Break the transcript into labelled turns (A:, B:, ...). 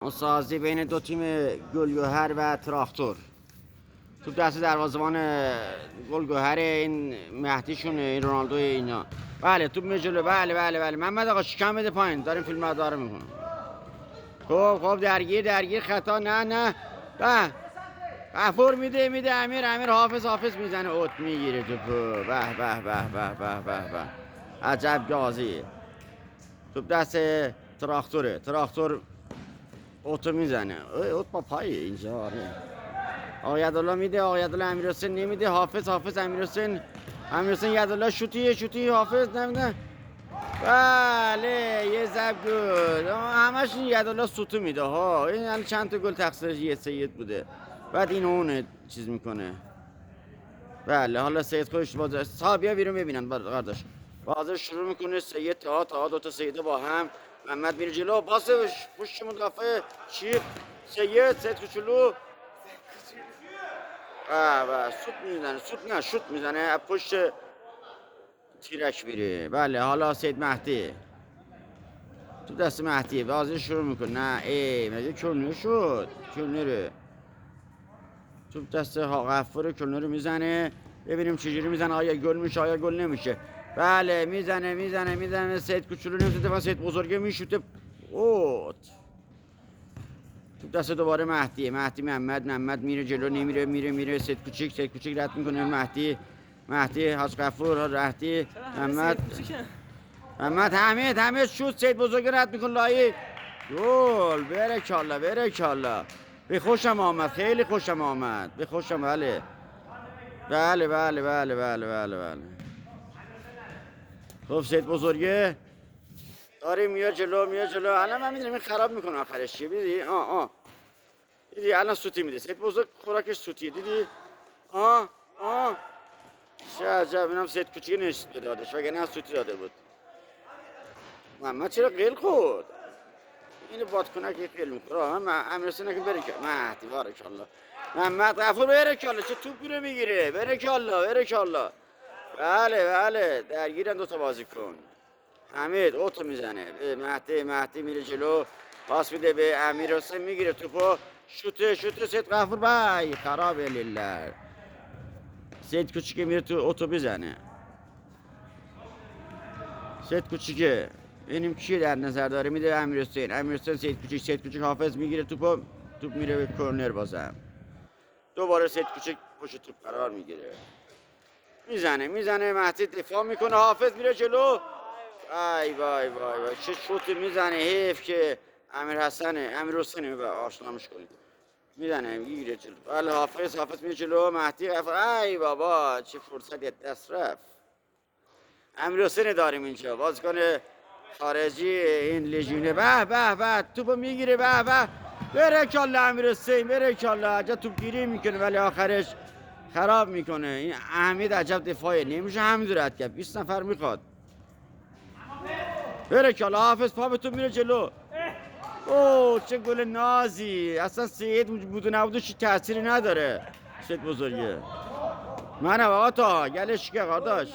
A: مساوی بین دو تیم گلگهر و تراکتور. توپ دست دروازه‌بان گلگهر، این مهدیشونه، این رونالدو اینا. بله توپ میره جلو. بله محمد آقا شکم بده پایین، داریم فیلم برداری میکنم. خب درگیر خطا. نه به غفور میده امیر حافظ میزنه، اوت میگیره توپو. به عجب گازی. توپ دست تراکتور اوتو میزنه. اوت با پای اینجا. آره آیدالله میده، آیدالله امیرحسین نمیده، حافظ امیرحسین یدالله شوتی حافظ نمیده. بله یه ضرب گل. همش این یدالله سوتو میده ها. این چند تا گل تقصیرش یه سید بوده، بعد این اون چیز میکنه. بله حالا سید خودش بازه صاحب بیا بیرون ببینن قرداش بازه شروع میکنه. سید تا دو تا سیده با هم. محمد میره جلو، پاس پشت مدافع چیپ. سید کوچولو شوت میزنه پشت تیرک میره. بله حالا سید مهدی تو دست مهدی بازی شروع میکنه. نه مگه کلنر شد؟ کلنره تو دست غفور. کلنر میزنه، ببینیم چجوری میزنه. آیا گل میشه آیا گل نمیشه؟ بله میزنه سید کوچولو نمیزنه و سید بزرگه میشوته. اوت تو دست دوباره مهدی محمد میره جلو، نمیره میره سید کوچیک رد میکنه. مهدی حاج غفور مهدی محمد حمید شوت. سید بزرگ رد میکنه لایی. گل. برکالله به خوشم آمد، خیلی خوشم آمد، به خوشم. بله خب سید بزرگه داره میاد جلو. الان من میدونم این خراب میکنه آخرش چیه. دیدی الان سوتی میده. سید بزرگ خوراکش سوتیه. دیدی چه عجب. اینم سید کوچیک نشت دادش وگرنه سوتی داده بود. محمد چرا قیل خود؟ اینو بادکنک قیل میکنه. امیرحسین که بره که مهدی بارکالله. محمد غفور بره چه توپی رو میگیره. بره. بله درگیرن دوتا بازیکن. حمید اوتو میزنه. مهدی میره جلو، پاس میده به امیرحسین، میگیره توپو. شوت سید غفور. بای خرابه لله. سید کوچیکه میره تو اوتو بزنه. سید کوچیکه ببینیم کی در نظر داره. میده امیرحسین سید کوچیک حافظ میگیره توپ میره به کورنر. بازم دوباره سید کوچیک پشت توپ قرار میگیره، میزنه مهدی دفاع میکنه، حافظ میره جلو. وای چه شوت میزنه. حیف که امیرحسین آشنامش کنید. میزنه میگیره جلو. بله حافظ میره جلو. مهدی ای بابا چه فرصتی دست رفت. امیرحسین داریم اینجا، بازیکن خارجی این لژیونه. به توپو میگیره. بره کاله امیرحسین عجب توپگیری میکنه ولی آخرش خراب میکنه. این حمید عجب دفاعه، نمیشه همین رد کرد. 20 نفر میخواد. بره کاله حافظ پا به تو میره جلو. چه گل نازی. اصلا سید بود و نبود چی تأثیری نداره. سید بزرگه. من آقا تا گلش که قداش